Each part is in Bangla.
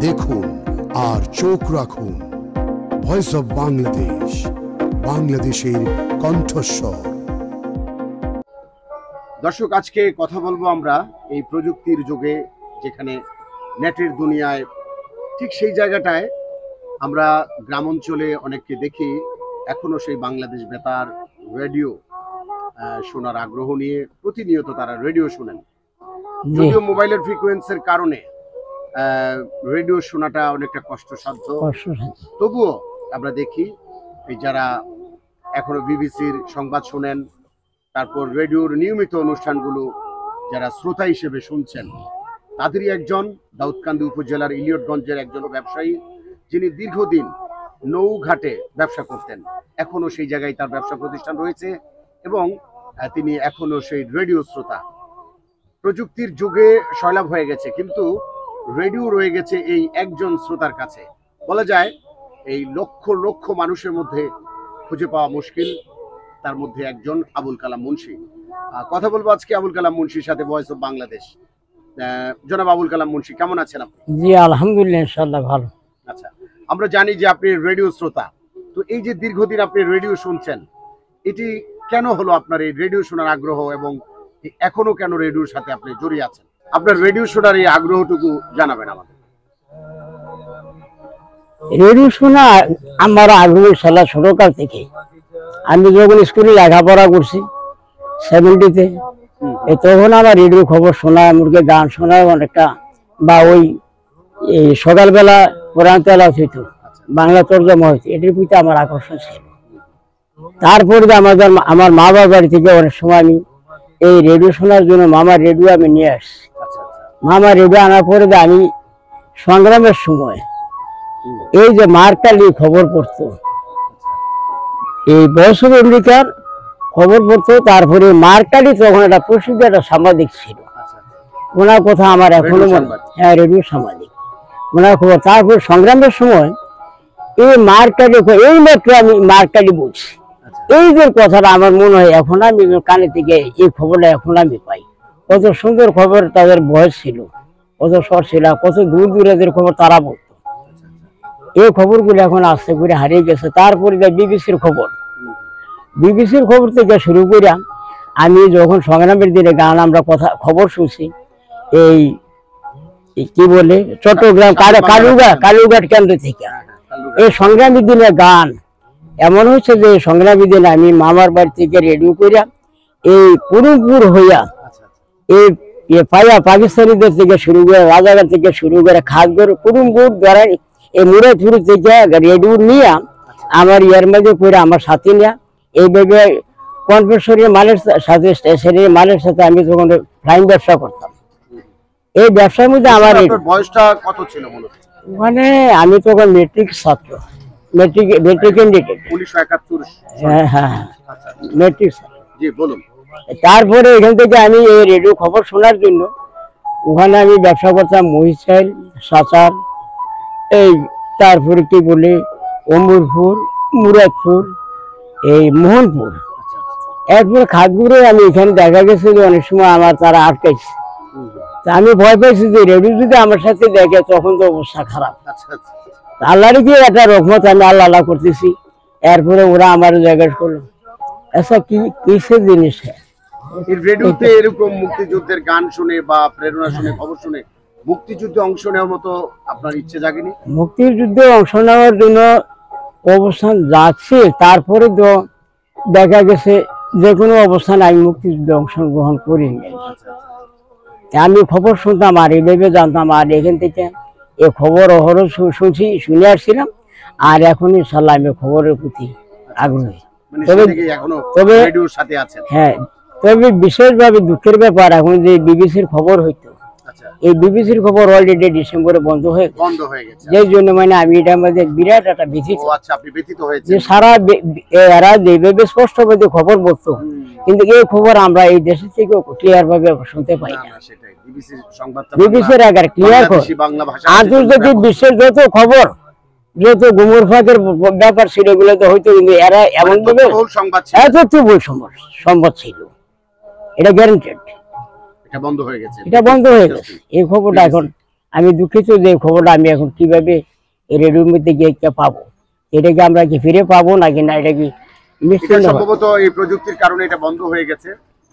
দেখুন আর চোখ রাখুন ভয়েস অফ বাংলাদেশ, বাংলাদেশের কণ্ঠস্বর। দর্শক, আজকে কথা বলবো আমরা এই প্রযুক্তির যুগে, যেখানে নেটের দুনিয়ায়, ঠিক সেই জায়গাটায় আমরা গ্রাম অঞ্চলে অনেককে দেখি এখনো সেই বাংলাদেশ বেতার রেডিও শোনার আগ্রহ নিয়ে প্রতিনিয়ত তারা রেডিও শোনেন। যদিও মোবাইলের ফ্রিকোয়েন্সির কারণে রেডিও শোনাটা অনেকটা কষ্টসাধ্য, তবুও আমরা দেখি এই যারা এখনো বিবিসির সংবাদ শোনেন, তারপর রেডিওর নিয়মিত অনুষ্ঠানগুলো যারা শ্রোতা হিসেবে শুনছেন, তাদেরই একজন দাউদকান্দি উপজেলার ইলিয়টগঞ্জের একজন ব্যবসায়ী, যিনি দীর্ঘদিন নৌঘাটে ব্যবসা করতেন। এখনো সেই জায়গায় তার ব্যবসা প্রতিষ্ঠান রয়েছে এবং তিনি এখনো সেই রেডিও শ্রোতা। প্রযুক্তির যুগে সয়লাভ হয়ে গেছে, কিন্তু রেডিও রয়ে গেছে এই একজন শ্রোতার কাছে। বলা যায় এই লক্ষ লক্ষ মানুষের মধ্যে খুঁজে পাওয়া মুশকিল, তার মধ্যে একজন আবুল কালাম মুন্সি। কথা বলবো আজকে আবুল কালাম মুন্সির সাথে, ভয়েস অফ বাংলাদেশ। জনাব আবুল কালাম মুন্সি, কেমন আছেন আপনি? জি আলহামদুলিল্লাহ, ইনশাআল্লাহ ভালো। আচ্ছা, আমরা জানি যে আপনি রেডিও শ্রোতা, তো এই যে দীর্ঘদিন আপনি রেডিও শুনছেন, এটি কেন হলো আপনার এই রেডিও শোনার আগ্রহ, এবং এখনো কেন রেডিওর সাথে আপনি জড়িয়ে আছেন? আপনার রেডিও শোনার এই আগ্রহটুকু জানাবেন আমাদের। রেডিও শোনা আমার আগ্রহ সালা ছোটকাল থেকে। আমি যখন স্কুলে লেখাপড়া করছি 70-তে, তখন আমার রেডিও খবর শোনা, মুরগে গান শোনা অনেকটা, বা ওই সকালবেলা কোরআন তেলাওয়াত হইতো, বাংলা তরজমা হইতো, এটির প্রতি আমার আকর্ষণ ছিল। তারপরে আমার মা বাবার বাড়ি থেকে অনেক সময় আমি এই রেডিও শোনার জন্য মামার রেডিও আমি নিয়ে আসছি। মামার রেডিও আনার পরে আমি সংগ্রামের সময় এই যে মার্কালি খবর পড়তো, এই ভয়েস অফ আমেরিকার খবর পড়তো, তারপরে মার্কালি তখন একটা প্রসিদ্ধ একটা সাংবাদিক ছিল, ওনার কথা আমার এখনো মনে। হ্যাঁ, রেডিও সাংবাদিক, ওনার খবর। তারপর সংগ্রামের সময় এই মার্কালি, এই মাত্র আমি মার্কালি বলছি, এই যে কথাটা আমার মনে হয় এখন আমি কানে থেকে এই খবরটা এখন আমি পাই। কত সুন্দর খবর, তাদের বয়স ছিল, কত শর্ট ছিল, কত দূর দূরের খবর তারা বলতো। এই খবরগুলো এখন আস্তে করে হারিয়ে গেছে। তারপরে বিবিসির খবর, বিবিসির খবর থেকে শুরু করে আমি যখন সংগ্রামের দিনে গান আমরা খবর শুনছি, এই কি বলে চট্টগ্রাম কালুঘাট কেন্দ্র থেকে এই সংগ্রামী দিনের গান এমন হচ্ছে যে সংগ্রামী দিনে আমি মামার বাড়ি থেকে রেডিও করিয়া এই পুরুপুর হইয়া এই পাকিস্তানিদের থেকে শুরু করে, রাজাঘাট থেকে শুরু করে, খাসগড় পুরুপুর দ্বারা এই মুরাদপুর থেকে রেডিও নিয়ে আমার ইয়ার মধ্যে করে আমার সাথে নিয়ে এইভাবে কনফেকশনের মালের সাথে, স্টেশনের মালের সাথে আমি তখন ফ্লাইং ব্যবসা করতাম। এই ব্যবসার মধ্যে আমার বয়সটা কত ছিল মূলত? মানে আমি তখন মেট্রিক ছাত্র, মেট্রিক ক্যান্ডিডেট 1971। হ্যাঁ, মেট্রিক ছাত্র। জি বলুন। তারপরে এখান থেকে আমি এই রেডিও খবর শোনার জন্য ওখানে আমি ব্যবসা করতাম, মহিষাইল, সাচার, এই তারপরে কি বলে অমরপুর, মুরাদপুর, এই মোহনপুর, এরপরে খাদগুড়ে আমি এখানে দেখা গেছে যে অনেক সময় আমার তারা আটকাইছে। তা আমি ভয় পাইছি যে রেডিও যদি আমার সাথে দেখে তখন তো অবস্থা খারাপ। আল্লাহর কি একটা রহমত, আমি আল্লাহ আল্লাহ করতেছি। এরপরে ওরা আমার জিজ্ঞেস করলো, আচ্ছা কি কিসের জিনিস? রেডিওতে এরকম মুক্তিযুদ্ধের গান শুনে বা প্রেরণা শুনে, খবর শুনে মুক্তিযুদ্ধে অংশ নেওয়ার মতো আপনার ইচ্ছে জাগেনি? মুক্তিযুদ্ধে অংশ নেওয়ার জন্য অবস্থান যাচ্ছে, তারপরে তো দেখা গেছে যে কোনো অবস্থানে আমি মুক্তিযুদ্ধে অংশগ্রহণ করিনি। আমি খবর শুনতাম আর এইভাবে জানতাম, আর এখান থেকে এই খবর অহরহ শুনছি, শুনে আসছিলাম, আর এখন ইনশাআল্লাহ আমি খবরের প্রতি আগ্রহী। তবে হ্যাঁ, তবে বিশেষভাবে দুঃখের ব্যাপার, এখন যে বিবিসির খবর হইতো, এই বিবিসির খবর অলরেডি ডিসেম্বরে বন্ধ হয়ে গেছে। যে জন্য মানে আমি এটার মধ্যে বিরাট একটা ব্যথিত, যে সারা এরা যেভাবে স্পষ্টভাবে খবর বলতো, কিন্তু এই খবর আমরা এই দেশের থেকে ক্লিয়ার ভাবে শুনতে পাই না। বিবিসির আগে ক্লিয়ার আন্তর্জাতিক বিশ্বের যত খবর, যত গুমর ফাঁকের ব্যাপার ছিল, এগুলো তো হয়তো, কিন্তু এরা এমন ভাবে এত ভুল সংবাদ ছিল, এটা গ্যারান্টেড। এটা বন্ধ হয়ে গেছে, এই খবরটা এখন আমি দুঃখিত যে খবরটা আমি এখন কিভাবে এই রেডিওর মধ্যে গিয়ে পাবো, এটা কি আমরা কি ফিরে পাবো নাকি না, এটা কি সম্ভবত এই প্রযুক্তির কারণে এটা বন্ধ হয়ে গেছে।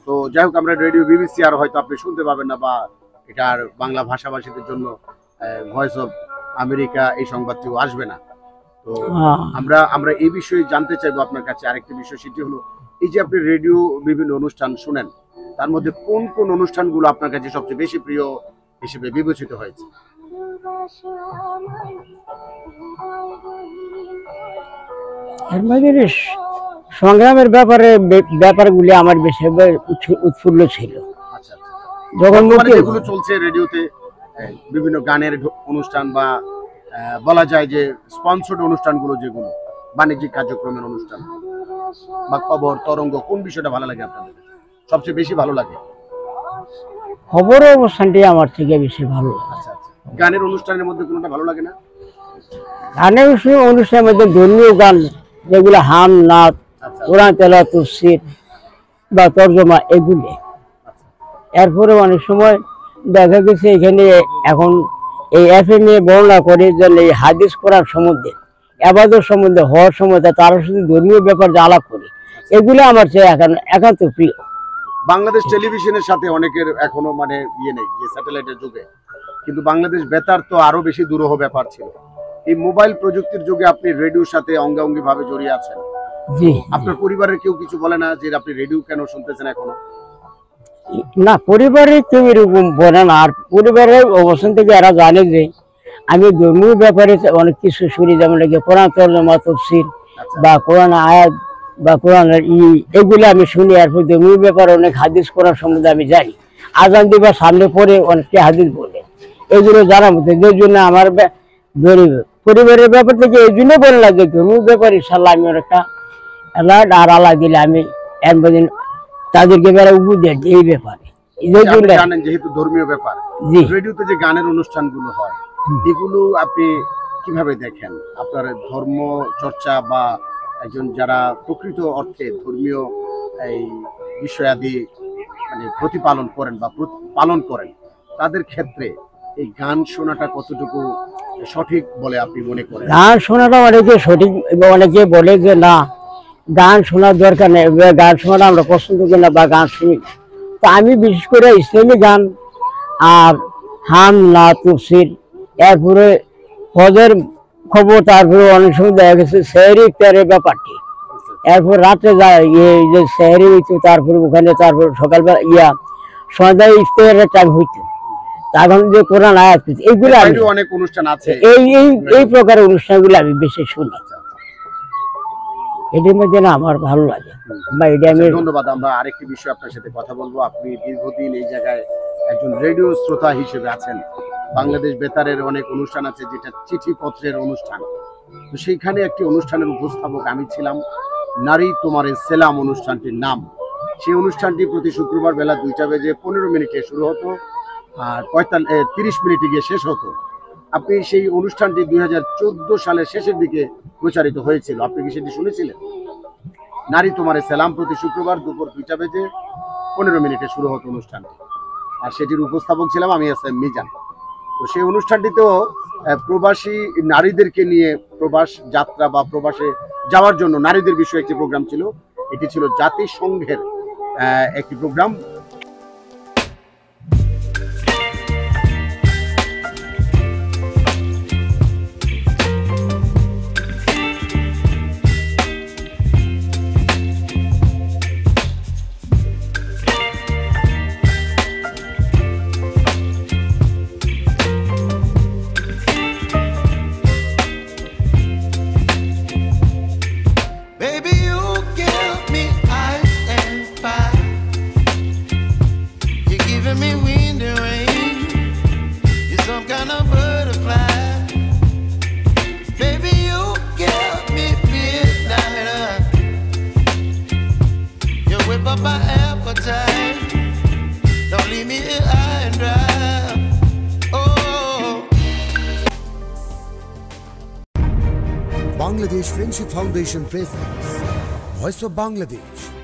তো যাই হোক, আমরা রেডিও বিবিসি আর হয়তো আপনি শুনতে পাবেন না, বা এটার বাংলা ভাষাভাষীদের জন্য ভয়েস অফ আমেরিকা এই সংবাদটিও আসবে না। তো আমরা এই বিষয়ে জানতে চাইবো আপনার কাছে আরেকটি বিষয়, সেটি হলো এই যে আপনি রেডিও বিভিন্ন অনুষ্ঠান শুনেন, তার মধ্যে কোন কোন অনুষ্ঠানগুলো আপনার কাছে সবচেয়ে বেশি প্রিয় হিসেবে বিবেচিত হয়েছে? সংগ্রামের ব্যাপারগুলি আমার বেশি উৎফুল্ল ছিল। যখন যেগুলো চলছে রেডিওতে, বিভিন্ন গানের অনুষ্ঠান বা বলা যায় যে স্পন্সর্ড অনুষ্ঠানগুলো, যেগুলো বাণিজ্যিক কার্যক্রমের অনুষ্ঠান বা খবর তরঙ্গ, কোন বিষয়টা ভালো লাগে আপনাদের সবচেয়ে বেশি ভালো লাগে? খবরের অনুষ্ঠানটি আমার থেকে বেশি ভালো লাগে। আচ্ছা, গানের অনুষ্ঠানের মধ্যে কোনটা ভালো লাগে না? গানের অনুষ্ঠানের মধ্যে ধর্মীয় গান, যেগুলো হাম নাচ, কোরআন তেলাওয়াত, তাফসীর বা তরজমা, এগুলি। এরপরে অনেক সময় দেখা গেছে এখানে এখন এই FM এ বর্ণনা করে যে এই হাদিস কোরআন সম্বন্ধে, ইবাদত সম্বন্ধে, হওয়ার সম্বন্ধে তার সাথে ধর্মীয় ব্যাপার যে আলাপ করে, এগুলো আমার চেয়ে একান্ত প্রিয়। বাংলাদেশ টেলিভিশনের সাথে অনেকের এখনো মানে নেই, যে স্যাটেলাইটের যুগে, কিন্তু বাংলাদেশ বেতার তো আরো বেশি দুরূহ ব্যাপার ছিল। এই মোবাইল প্রযুক্তির যুগে আপনি রেডিওর সাথে অঙ্গাঙ্গি ভাবে জড়িয়ে আছেন। জি। আপনার পরিবারের কেউ কিছু বলে না যে আপনি রেডিও কেন শুনতেছেন এখনো? না, পরিবারে কেউ এরকম বলে না। আর পরিবারের অবস্থান থেকে এরা জানে যে আমি ধর্মীয় ব্যাপারে অনেক কিছু শুনি, যেমন কোরআন তরজমা, তাফসীর বা কোরআন আয়াত বা কোরআনের এগুলো আমি শুনি। এরপর ধর্মীয় ব্যাপারে অনেক হাদিস কোরআন সম্বন্ধে আমি জানি। আজান দিবার সামনে পরে অনেককে হাদিস বলে, এগুলো জানার মধ্যে। যে জন্য আমার পরিবারের ব্যাপার থেকে এই জন্য বলে না যে ধর্মীয় ব্যাপার ইনশাল্লাহ আমি অনেকটা আর আল্লাহ দিলে আমি একদিন তাদেরকে উপদেশ এই ব্যাপারে। জানেন যেহেতু ধর্মীয় ব্যাপার, রেডিওতে যে গানের অনুষ্ঠানগুলো হয়, এগুলো আপনি কিভাবে দেখেন? আপনার ধর্ম চর্চা বা একজন যারা প্রকৃত অর্থে ধর্মীয় এই বিষয়াদি মানে প্রতিপালন করেন বা পালন করেন, তাদের ক্ষেত্রে এই গান শোনাটা কতটুকু সঠিক বলে আপনি মনে করেন? গান শোনাটা অনেকে সঠিক, অনেকে বলে যে না, গান শোনার দরকার নেই, গান শোনাটা আমরা পছন্দ করি না বা গান শুনি। তো আমি বিশেষ করে ইসলামী গান আর হাম না তাফসীর, এরপরে হজের খবর, তারপরে অনেক সময় দেখা গেছে সেহরি ইফতারের ব্যাপারটি, এরপর রাত্রে যায় এই যে সেহরি হইতো, তারপরে ওখানে তারপর সকালবেলা সন্ধ্যায় ইফতারের টাইম হইতো, তখন যে কোরআন আয়াত, এইগুলো অনেক অনুষ্ঠান আছে, এই প্রকারের অনুষ্ঠানগুলো আমি বেশি শুনি। এটির মধ্যে না আমার ভালো লাগে। ধন্যবাদ। আমরা আরেকটি বিষয় আপনার সাথে কথা বলবো। আপনি দীর্ঘদিন এই জায়গায় একজন রেডিও শ্রোতা হিসেবে আছেন। বাংলাদেশ বেতারের অনেক অনুষ্ঠান আছে যেটা চিঠিপত্রের অনুষ্ঠান, তো সেইখানে একটি অনুষ্ঠানের উপস্থাপক আমি ছিলাম। নারী তোমারে সেলাম অনুষ্ঠানটির নাম। সেই অনুষ্ঠানটি প্রতি শুক্রবার বেলা 2:15 শুরু হতো আর 30 মিনিটে গিয়ে শেষ হতো। আপনি সেই অনুষ্ঠানটি 2014 সালের শেষের দিকে প্রচারিত হয়েছিল, আপনি কি সেটি শুনেছিলেন? নারী তোমারে সেলাম প্রতি শুক্রবার দুপুর 2:15 শুরু হতো অনুষ্ঠানটি, আর সেটির উপস্থাপক ছিলাম আমি এসএম মিজান। তো সেই অনুষ্ঠানটিতেও প্রবাসী নারীদেরকে নিয়ে প্রবাস যাত্রা বা প্রবাসে যাওয়ার জন্য নারীদের বিষয়ে একটি প্রোগ্রাম ছিল। এটি ছিল জাতিসংঘের একটি programme. Bangladesh Friendship Foundation presents Voice of Bangladesh.